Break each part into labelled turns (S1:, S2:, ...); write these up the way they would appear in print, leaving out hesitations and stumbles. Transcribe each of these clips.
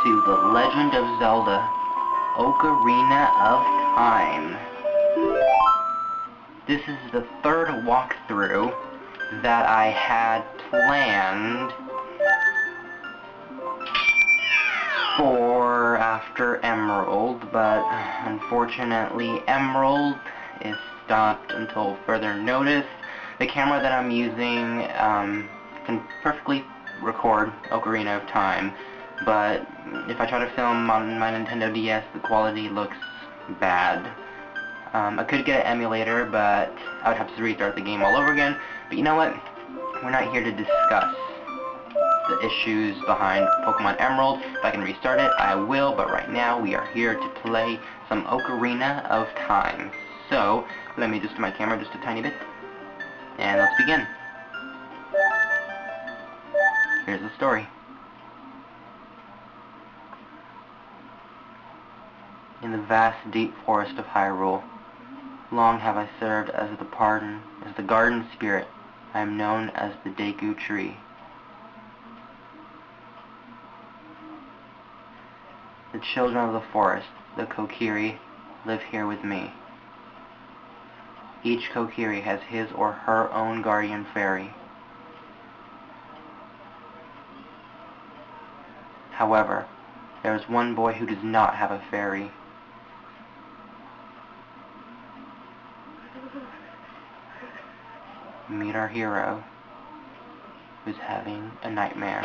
S1: to The Legend of Zelda, Ocarina of Time. This is the third walkthrough that I had planned for after Emerald, but unfortunately Emerald is stopped until further notice. The camera that I'm using can perfectly record Ocarina of Time, but if I try to film on my Nintendo DS, the quality looks bad. I could get an emulator, but I would have to restart the game all over again. But you know what? We're not here to discuss the issues behind Pokemon Emerald. If I can restart it, I will, but right now we are here to play some Ocarina of Time. So, let me adjust my camera just a tiny bit, and let's begin. Here's the story. In the vast, deep forest of Hyrule, long have I served as the garden spirit. I am known as the Deku Tree. The children of the forest, the Kokiri, live here with me. Each Kokiri has his or her own guardian fairy. However, there is one boy who does not have a fairy. Meet our hero, who's having a nightmare.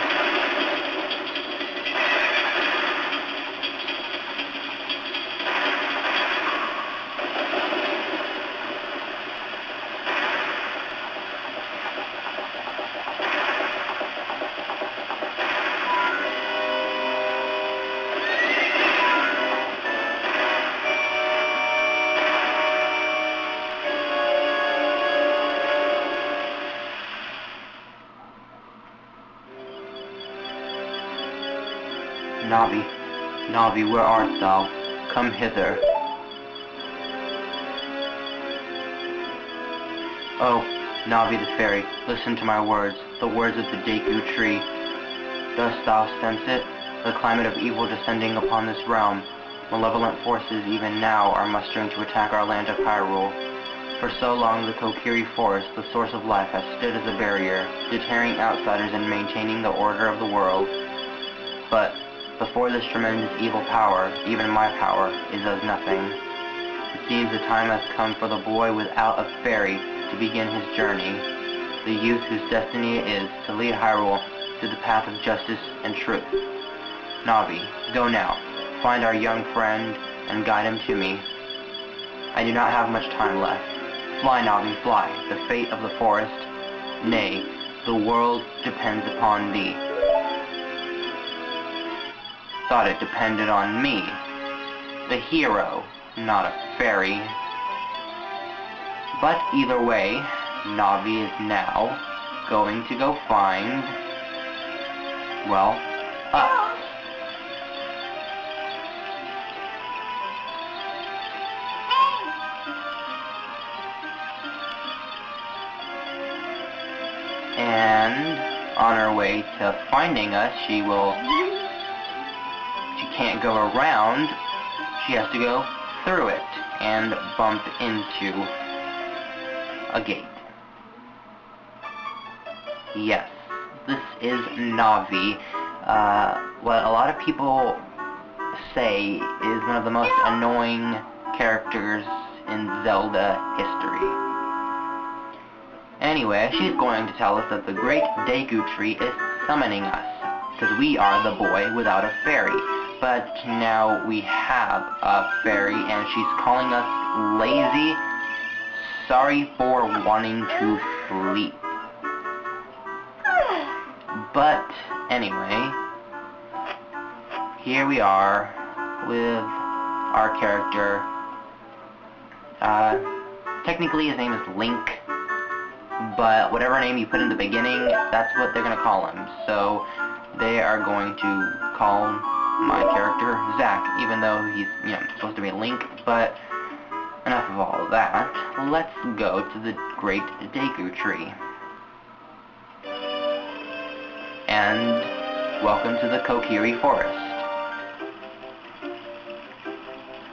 S1: Navi, where art thou? Come hither. Oh, Navi the fairy, listen to my words, the words of the Deku Tree. Dost thou sense it? The climate of evil descending upon this realm. Malevolent forces even now are mustering to attack our land of Hyrule. For so long, the Kokiri Forest, the source of life, has stood as a barrier, deterring outsiders and maintaining the order of the world. But before this tremendous evil power, even my power is as nothing. It seems the time has come for the boy without a fairy to begin his journey, the youth whose destiny it is to lead Hyrule to the path of justice and truth. Navi, go now, find our young friend, and guide him to me. I do not have much time left. Fly, Navi, fly. The fate of the forest, nay, the world depends upon thee. Thought it depended on me, the hero, not a fairy. But either way, Navi is now going to go find, well, us. And on her way to finding us, she can't go around, she has to go through it and bump into a gate. Yes, this is Navi, what a lot of people say is one of the most annoying characters in Zelda history. Anyway, she's going to tell us that the Great Deku Tree is summoning us, because we are the boy without a fairy. But now we have a fairy, and she's calling us lazy. Sorry for wanting to sleep. But anyway, here we are with our character. Technically his name is Link, but whatever name you put in the beginning, that's what they're going to call him. So they are going to call my character Zack, even though he's, supposed to be Link. But enough of all of that. Let's go to the Great Deku Tree. And welcome to the Kokiri Forest.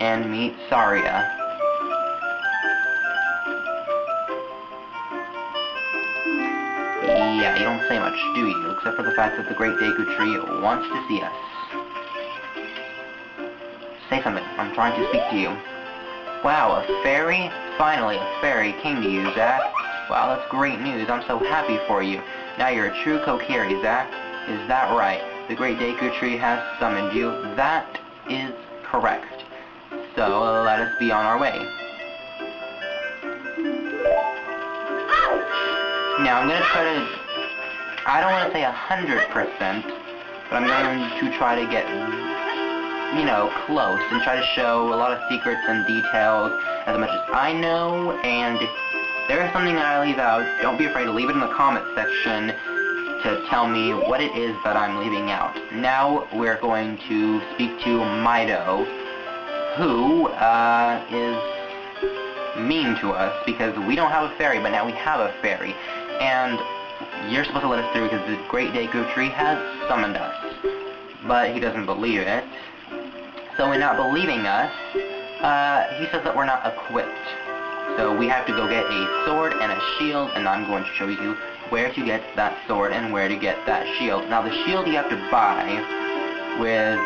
S1: and meet Saria. Yeah, you don't say much, do you? Except for the fact that the Great Deku Tree wants to see us. Say something. I'm trying to speak to you. Wow, a fairy? Finally, a fairy came to you, Zack. Wow, that's great news. I'm so happy for you. Now you're a true Kokiri, Zack. Is that right? The Great Deku Tree has summoned you. That is correct. So, let us be on our way. Now, I'm going to try to... I don't want to say 100%, but I'm going to try to get, you know, close and try to show a lot of secrets and details as much as I know, and if there is something that I leave out, don't be afraid to leave it in the comment section to tell me what it is that I'm leaving out. Now we're going to speak to Mido, who is mean to us because we don't have a fairy, but now we have a fairy, and you're supposed to let us through because the Great Deku Tree has summoned us, but he doesn't believe it. So in not believing us, he says that we're not equipped. So we have to go get a sword and a shield, and I'm going to show you where to get that sword and where to get that shield. Now the shield you have to buy with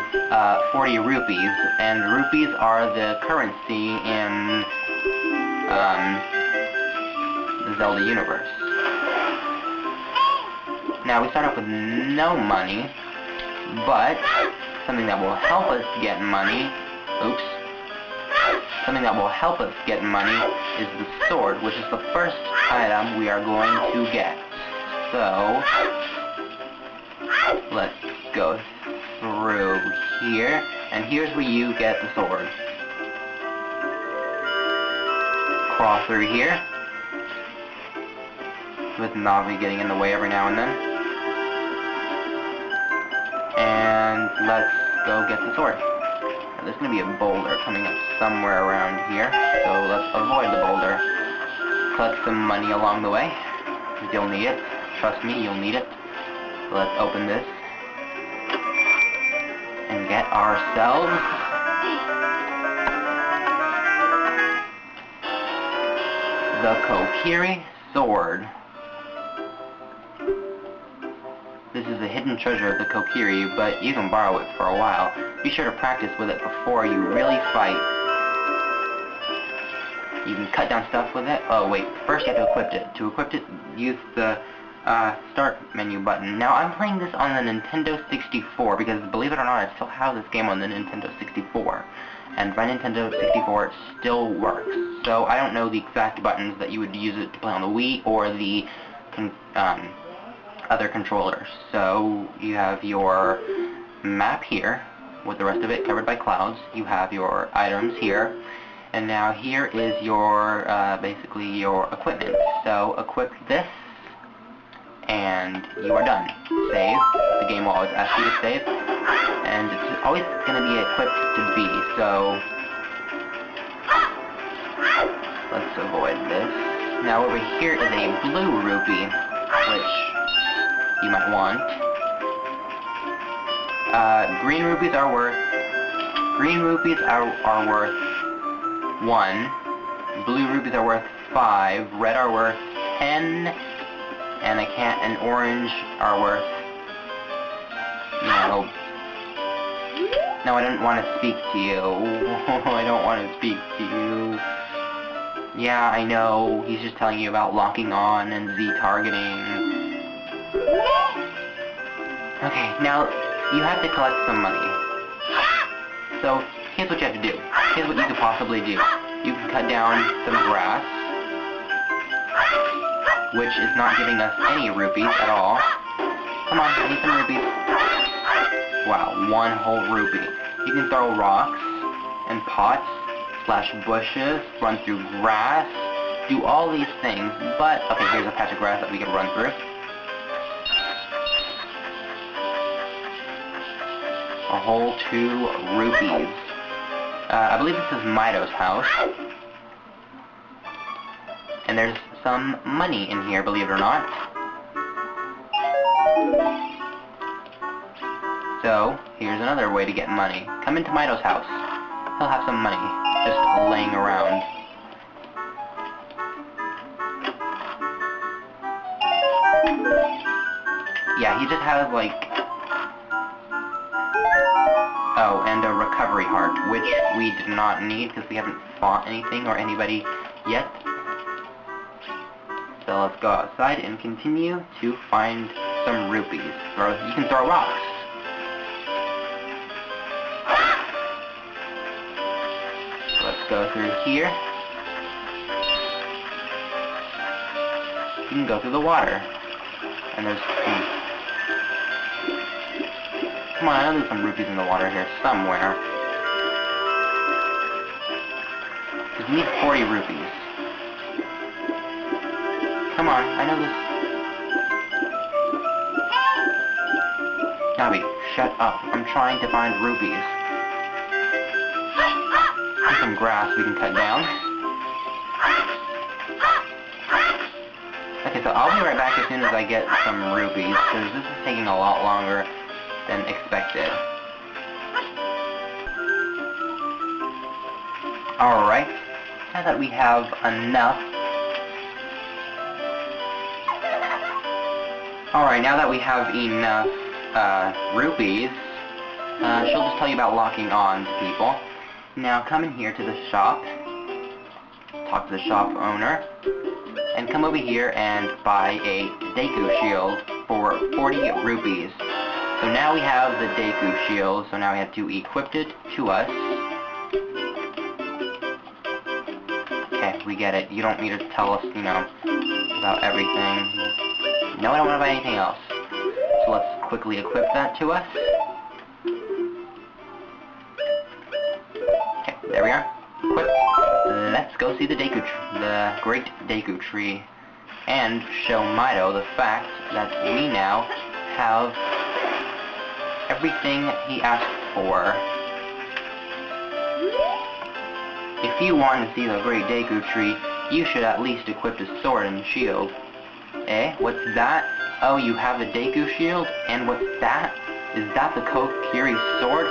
S1: 40 rupees, and rupees are the currency in the Zelda universe. Now we start off with no money, but something that will help us get money, something that will help us get money is the sword, which is the first item we are going to get. So, let's go through here, and here's where you get the sword. Crawl through here, with Navi getting in the way every now and then. And let's go get the sword. Now, there's going to be a boulder coming up somewhere around here, so let's avoid the boulder. Collect some money along the way, because you'll need it. Trust me, you'll need it. Let's open this and get ourselves the Kokiri sword. This is the hidden treasure of the Kokiri, but you can borrow it for a while. Be sure to practice with it before you really fight. You can cut down stuff with it. Oh wait, first you have to equip it. To equip it, use the start menu button. Now I'm playing this on the Nintendo 64 because, believe it or not, I still have this game on the Nintendo 64. And my Nintendo 64 still works. So I don't know the exact buttons that you would use it to play on the Wii or the other controllers. So you have your map here with the rest of it covered by clouds. You have your items here, and now here is your basically your equipment. So equip this and you are done. Save. The game will always ask you to save, and it's always going to be equipped to B. So let's avoid this. Now over here is a blue rupee, which you might want. Green rupees are worth 1. Blue rupees are worth 5. Red are worth 10. And orange are worth, no, I don't want to speak to you. I don't want to speak to you. Yeah, I know, he's just telling you about locking on and Z-targeting. Okay, now, you have to collect some money. So, here's what you have to do. Here's what you could possibly do. You can cut down some grass, which is not giving us any rupees at all. Come on, I need some rupees. Wow, 1 whole rupee. You can throw rocks and pots, slash bushes, run through grass, do all these things, but, okay, here's a patch of grass that we can run through. A whole 2 rupees. I believe this is Mido's house. And there's some money in here, believe it or not. So, here's another way to get money. Come into Mido's house. he'll have some money just laying around. Yeah, he just has, like... Oh, and a recovery heart, which we do not need because we haven't fought anything or anybody yet. So let's go outside and continue to find some rupees. You can throw rocks. So let's go through here. You can go through the water. And there's... Come on, I know there's some rupees in the water here somewhere. Because we need 40 rupees. Come on, I know this... Navi, shut up. I'm trying to find rupees. There's some grass we can cut down. Okay, so I'll be right back as soon as I get some rupees, because this is taking a lot longer than expected. Alright, now that we have enough... Alright, now that we have enough rupees, she'll just tell you about locking on to people. Now come in here to the shop, talk to the shop owner, and come over here and buy a Deku Shield for 40 rupees. So now we have the Deku Shield, so now we have to equip it to us. Okay, we get it. You don't need to tell us, you know, about everything. No, I don't want to buy anything else. So let's quickly equip that to us. Okay, there we are. Equipped. Let's go see the Great Deku Tree, and show Mido the fact that we now have everything he asked for. If you want to see the Great Deku Tree, you should at least equip his sword and shield. Eh? What's that? Oh, you have a Deku Shield? And what's that? Is that the Kokiri's sword?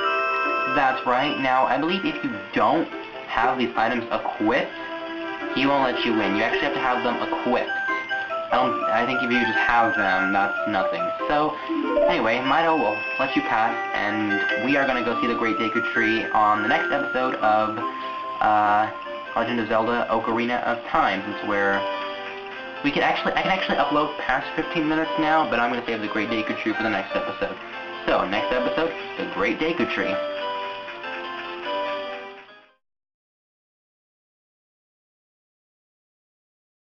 S1: That's right. Now, I believe if you don't have these items equipped, he won't let you in. You actually have to have them equipped. I think if you just have them, that's nothing. So, anyway, Mido will let you pass, and we are going to go see the Great Deku Tree on the next episode of Legend of Zelda Ocarina of Time, since I can actually upload past 15 minutes now, but I'm going to save the Great Deku Tree for the next episode. So, next episode, the Great Deku Tree.